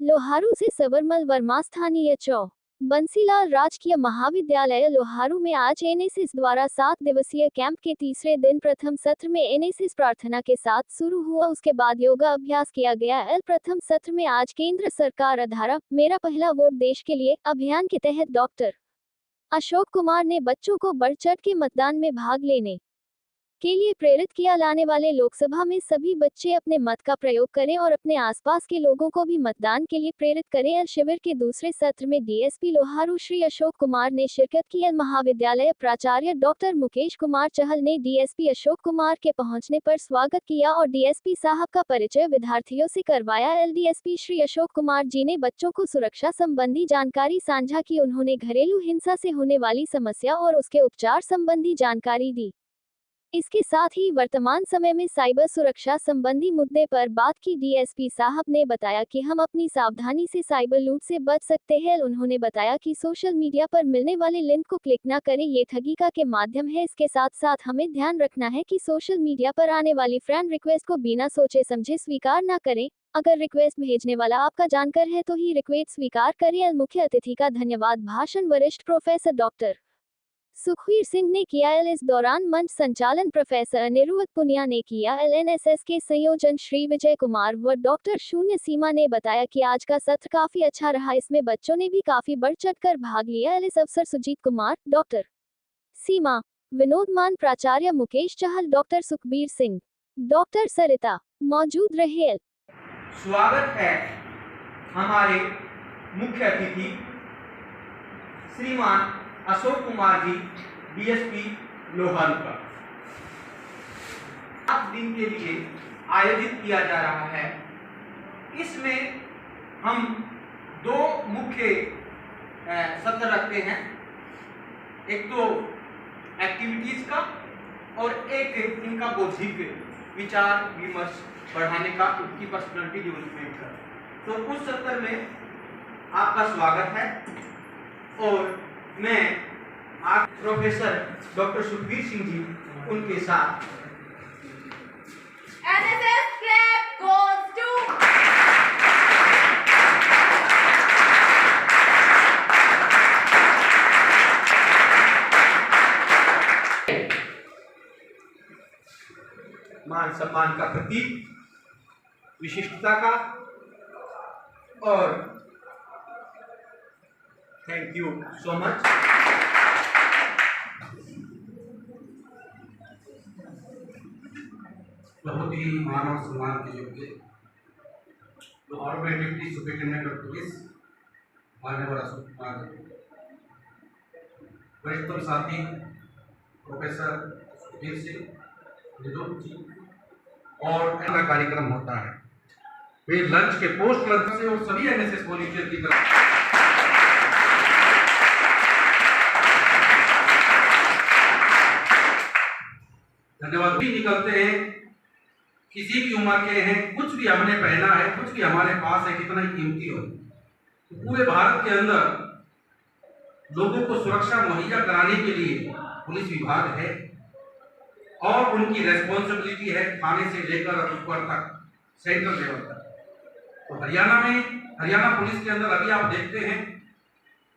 लोहारू से सबरमल वर्मा। स्थानीय चौ बंसीलाल राजकीय महाविद्यालय लोहारू में आज एनएसएस द्वारा 7 दिवसीय कैंप के तीसरे दिन प्रथम सत्र में एनएसएस प्रार्थना के साथ शुरू हुआ। उसके बाद योगा अभ्यास किया गया। प्रथम सत्र में आज केंद्र सरकार आधारा मेरा पहला वोट देश के लिए अभियान के तहत डॉक्टर अशोक कुमार ने बच्चों को बढ़ चढ़ के मतदान में भाग लेने के लिए प्रेरित किया। लाने वाले लोकसभा में सभी बच्चे अपने मत का प्रयोग करें और अपने आसपास के लोगों को भी मतदान के लिए प्रेरित करें। शिविर के दूसरे सत्र में डीएसपी लोहारू श्री अशोक कुमार ने शिरकत की। महाविद्यालय प्राचार्य डॉक्टर मुकेश कुमार चहल ने डीएसपी अशोक कुमार के पहुंचने पर स्वागत किया और डीएसपी साहब का परिचय विद्यार्थियों से करवाया। डीएसपी श्री अशोक कुमार जी ने बच्चों को सुरक्षा संबंधी जानकारी साझा की। उन्होंने घरेलू हिंसा से होने वाली समस्या और उसके उपचार संबंधी जानकारी दी। इसके साथ ही वर्तमान समय में साइबर सुरक्षा संबंधी मुद्दे पर बात की। डीएसपी साहब ने बताया कि हम अपनी सावधानी से साइबर लूट से बच सकते हैं। उन्होंने बताया कि सोशल मीडिया पर मिलने वाले लिंक को क्लिक न करें, ये ठगी का के माध्यम है। इसके साथ साथ हमें ध्यान रखना है कि सोशल मीडिया पर आने वाली फ्रेंड रिक्वेस्ट को बिना सोचे समझे स्वीकार न करें। अगर रिक्वेस्ट भेजने वाला आपका जानकर है तो ही रिक्वेस्ट स्वीकार करें। मुख्य अतिथि का धन्यवाद भाषण वरिष्ठ प्रोफेसर डॉक्टर सुखवीर सिंह ने किया। इस दौरान मंच संचालन प्रोफेसर अनिरुद्ध पुनिया ने किया। एनएसएस के संयोजन श्री विजय कुमार व डॉक्टर शून्य सीमा ने बताया कि आज का सत्र काफी अच्छा रहा। इसमें बच्चों ने भी काफी बढ़ चढ़कर भाग लिया। इस अवसर सुजीत कुमार, डॉक्टर सीमा, विनोद मान, प्राचार्य मुकेश चहल, डॉक्टर सुखबीर सिंह, डॉक्टर सरिता मौजूद रहे। स्वागत है हमारे मुख्य अतिथि श्रीमान अशोक कुमार जी, डीएसपी लोहारू का 7 दिन के लिए आयोजित किया जा रहा है। इसमें हम 2 मुख्य सत्र रखते हैं, एक तो एक्टिविटीज का और एक इनका बौद्धिक विचार विमर्श बढ़ाने का, उनकी पर्सनालिटी डेवलपमेंट का। तो उस सत्र में आपका स्वागत है और मैं आज प्रोफेसर डॉक्टर सुखबीर सिंह जी उनके साथ NSS clap goes to मान सम्मान का प्रतीक, विशिष्टता का, और थैंक यू सो मच। बहुत ही मानव सम्मान के योग्य लोहारू में डिप्टी सुपरिटेंडेंट ऑफ पुलिस माननीय अशोक कुमार जी, वरिष्ठतम साथी प्रोफेसर सुखबीर सिंह, निरुद्ध जी, और ऐसा कार्यक्रम होता है वे लंच के पोस्ट लंच से और सभी एनएसएस वॉलंटियर की तरफ धन्यवाद भी निकलते हैं। किसी भी उम्र के हैं, कुछ भी हमने पहना है, कुछ भी हमारे पास है, कितना ही कीमती हो, तो पूरे भारत के अंदर लोगों को सुरक्षा मुहैया कराने के लिए पुलिस विभाग है और उनकी रेस्पॉन्सिबिलिटी है थाने से लेकर ऊपर तक, सेंट्रल लेवल तक। तो हरियाणा पुलिस के अंदर अभी आप देखते हैं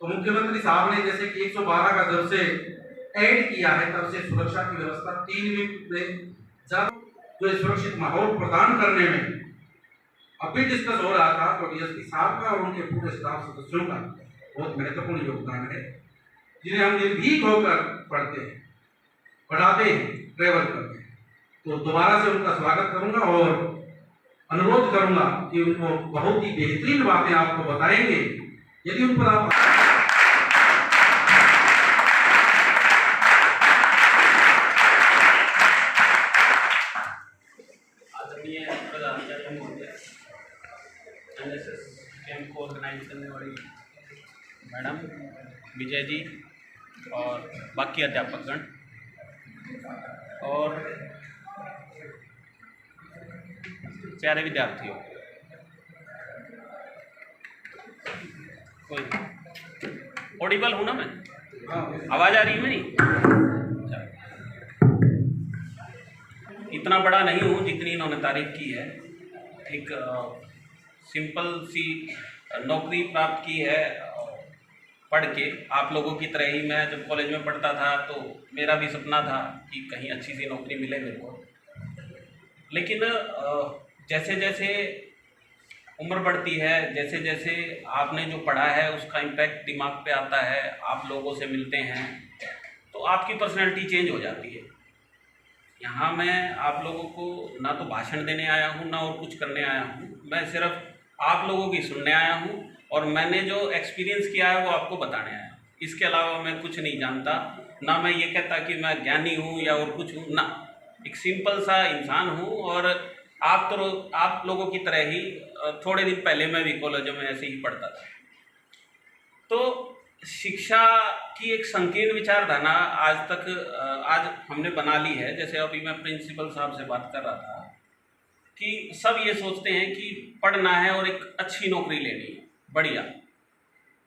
तो मुख्यमंत्री साहब ने जैसे कि 112 का जब से ऐड किया है तब से सुरक्षा की व्यवस्था 3 मिनट में जो सुरक्षित माहौल प्रदान करने में अभी डिस्कस हो रहा था, तो डीएसपी साहब का और उनके पूरे स्टाफ सदस्यों का बहुत महत्वपूर्ण योगदान है, जिन्हें हम निर्भीक होकर पढ़ते हैं, पढ़ाते हैं, ट्रेवल करते हैं। तो दोबारा से उनका स्वागत करूंगा और अनुरोध करूंगा कि उनको बहुत ही बेहतरीन बातें आपको बताएंगे। यदि उन पर आप एनएसएस कैंप को ऑर्गेनाइज करने वाली मैडम विजय जी और बाकी अध्यापकगण और प्यारे विद्यार्थियों, कोई ऑडिबल हूँ ना मैं? आवाज़ आ रही है मेरी? इतना बड़ा नहीं हूँ जितनी इन्होंने तारीफ की है। एक सिंपल सी नौकरी प्राप्त की है पढ़ के। आप लोगों की तरह ही मैं जब कॉलेज में पढ़ता था तो मेरा भी सपना था कि कहीं अच्छी सी नौकरी मिले मेरे को। लेकिन जैसे जैसे उम्र बढ़ती है, जैसे जैसे आपने जो पढ़ा है उसका इम्पैक्ट दिमाग पे आता है, आप लोगों से मिलते हैं तो आपकी पर्सनैलिटी चेंज हो जाती है। यहाँ मैं आप लोगों को ना तो भाषण देने आया हूँ ना और कुछ करने आया हूँ, मैं सिर्फ आप लोगों की सुनने आया हूँ और मैंने जो एक्सपीरियंस किया है वो आपको बताने आया हूँ। इसके अलावा मैं कुछ नहीं जानता, ना मैं ये कहता कि मैं ज्ञानी हूँ या और कुछ हूँ, ना, एक सिंपल सा इंसान हूँ। और आप लोगों की तरह ही थोड़े दिन पहले मैं भी कॉलेज में ऐसे ही पढ़ता था। तो शिक्षा की एक संकीर्ण विचारधारा आज हमने बना ली है। जैसे अभी मैं प्रिंसिपल साहब से बात कर रहा था कि सब ये सोचते हैं कि पढ़ना है और एक अच्छी नौकरी लेनी है, बढ़िया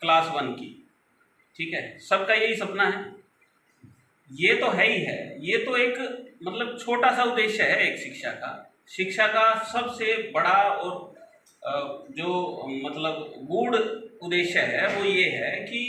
क्लास 1 की, ठीक है, सबका यही सपना है। ये तो है ही है, ये तो एक मतलब छोटा सा उद्देश्य है एक शिक्षा का सबसे बड़ा और जो मतलब गूढ़ उद्देश्य है वो ये है कि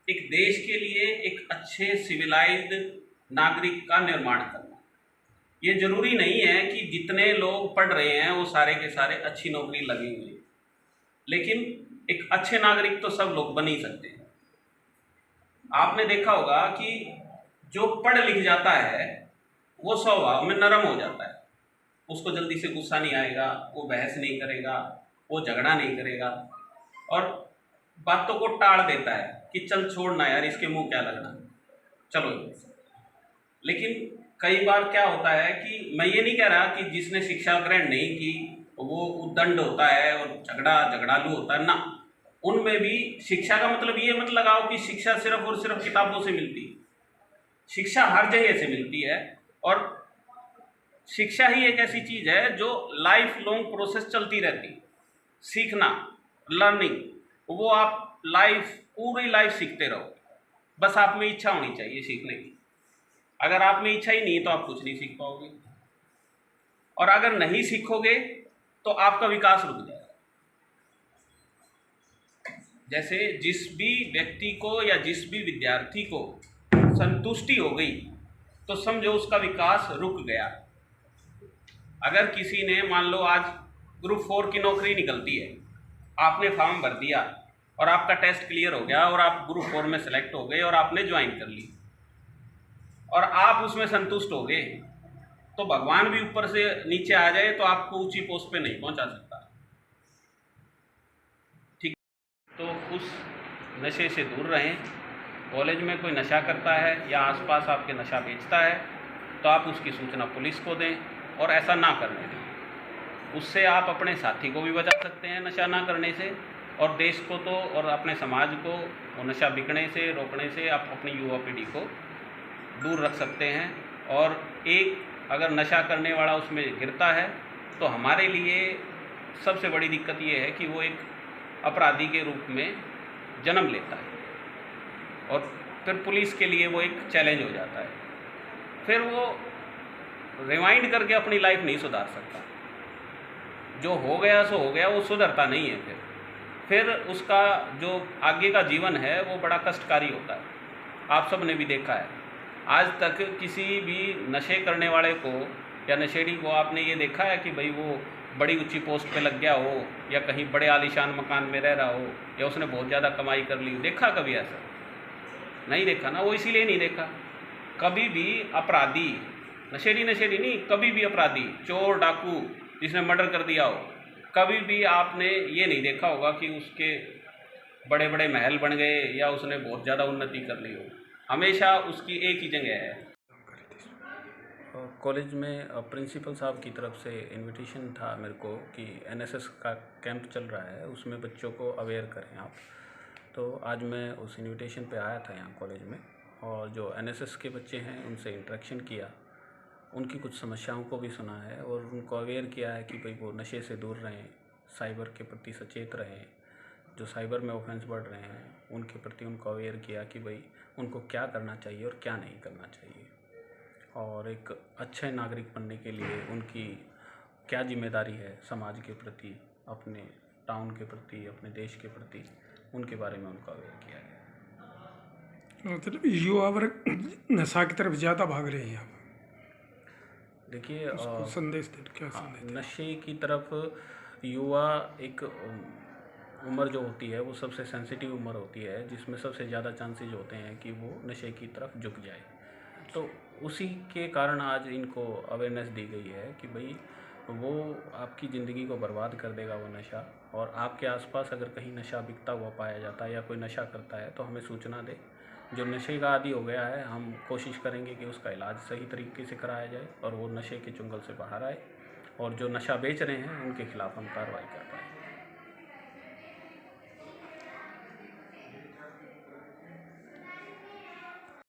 एक देश के लिए एक अच्छे सिविलाइज्ड नागरिक का निर्माण करना। ये जरूरी नहीं है कि जितने लोग पढ़ रहे हैं वो सारे के सारे अच्छी नौकरी लगी हुई है, लेकिन एक अच्छे नागरिक तो सब लोग बन ही सकते हैं। आपने देखा होगा कि जो पढ़ लिख जाता है वो स्वभाव में नरम हो जाता है, उसको जल्दी से गुस्सा नहीं आएगा, वो बहस नहीं करेगा, वो झगड़ा नहीं करेगा और बातों को टाल देता है कि चल छोड़ना यार, इसके मुंह क्या लगना, चलो। लेकिन कई बार क्या होता है कि मैं ये नहीं कह रहा कि जिसने शिक्षा ग्रहण नहीं की वो उद्दंड होता है और झगड़ालू होता है, ना, उनमें भी शिक्षा का मतलब ये मत लगाओ कि शिक्षा सिर्फ और सिर्फ किताबों से मिलती है। शिक्षा हर जगह से मिलती है और शिक्षा ही एक ऐसी चीज है जो लाइफ लॉन्ग प्रोसेस चलती रहती है। सीखना, लर्निंग, वो आप पूरी लाइफ सीखते रहो, बस आप में इच्छा होनी चाहिए सीखने की। अगर आप में इच्छा ही नहीं तो आप कुछ नहीं सीख पाओगे, और अगर नहीं सीखोगे तो आपका विकास रुक जाएगा। जैसे जिस भी व्यक्ति को या जिस भी विद्यार्थी को संतुष्टि हो गई तो समझो उसका विकास रुक गया। अगर किसी ने मान लो आज ग्रुप 4 की नौकरी निकलती है, आपने फॉर्म भर दिया और आपका टेस्ट क्लियर हो गया और आप ग्रुप 4 में सेलेक्ट हो गए और आपने ज्वाइन कर ली और आप उसमें संतुष्ट हो गए, तो भगवान भी ऊपर से नीचे आ जाए तो आपको ऊंची पोस्ट पे नहीं पहुंचा सकता, ठीक। तो उस नशे से दूर रहें। कॉलेज में कोई नशा करता है या आसपास आपके नशा बेचता है तो आप उसकी सूचना पुलिस को दें और ऐसा ना करने दें। उससे आप अपने साथी को भी बचा सकते हैं नशा ना करने से, और देश को तो और अपने समाज को वो नशा बिकने से रोकने से आप अपनी युवा पीढ़ी को दूर रख सकते हैं। और एक अगर नशा करने वाला उसमें गिरता है तो हमारे लिए सबसे बड़ी दिक्कत ये है कि वो एक अपराधी के रूप में जन्म लेता है और फिर पुलिस के लिए वो एक चैलेंज हो जाता है। फिर वो रिवाइंड करके अपनी लाइफ नहीं सुधार सकता, जो हो गया सो हो गया, वो सुधरता नहीं है। फिर उसका जो आगे का जीवन है वो बड़ा कष्टकारी होता है। आप सब ने भी देखा है, आज तक किसी भी नशे करने वाले को या नशेड़ी को आपने ये देखा है कि भाई वो बड़ी ऊंची पोस्ट पे लग गया हो या कहीं बड़े आलीशान मकान में रह रहा हो या उसने बहुत ज़्यादा कमाई कर ली हो? देखा कभी ऐसा? नहीं देखा ना। वो इसीलिए नहीं देखा। कभी भी अपराधी, नशेड़ी नहीं, कभी भी अपराधी, चोर डाकू जिसने मर्डर कर दिया हो, कभी भी आपने ये नहीं देखा होगा कि उसके बड़े बड़े महल बन गए या उसने बहुत ज़्यादा उन्नति कर ली हो। हमेशा उसकी एक ही जगह है। कॉलेज में प्रिंसिपल साहब की तरफ से इनविटेशन था मेरे को कि एनएसएस का कैंप चल रहा है, उसमें बच्चों को अवेयर करें आप। तो आज मैं उस इनविटेशन पे आया था यहाँ कॉलेज में, और जो एनएसएस के बच्चे हैं उनसे इंटरेक्शन किया, उनकी कुछ समस्याओं को भी सुना है और उनको अवेयर किया है कि भाई वो नशे से दूर रहें, साइबर के प्रति सचेत रहें। जो साइबर में ऑफेंस बढ़ रहे हैं उनके प्रति उनको अवेयर किया कि भाई उनको क्या करना चाहिए और क्या नहीं करना चाहिए, और एक अच्छे नागरिक बनने के लिए उनकी क्या जिम्मेदारी है समाज के प्रति, अपने टाउन के प्रति, अपने देश के प्रति, उनके बारे में उनको अवेयर किया गया। मतलब युवा वर्ग नशा की तरफ ज़्यादा भाग रहे हैं। देखिए उसको संदेश दे, क्या हाँ, संदेश दें? नशे की तरफ युवा एक उम्र जो होती है वो सबसे सेंसिटिव उम्र होती है, जिसमें सबसे ज़्यादा चांसेज होते हैं कि वो नशे की तरफ झुक जाए। तो उसी के कारण आज इनको अवेयरनेस दी गई है कि भाई वो आपकी ज़िंदगी को बर्बाद कर देगा वो नशा, और आपके आसपास अगर कहीं नशा बिकता हुआ पाया जाता है या कोई नशा करता है तो हमें सूचना दे। जो नशे का आदी हो गया है, हम कोशिश करेंगे कि उसका इलाज सही तरीके से कराया जाए और वो नशे के चुंगल से बाहर आए, और जो नशा बेच रहे हैं उनके खिलाफ़ हम कार्रवाई कर पाएँ।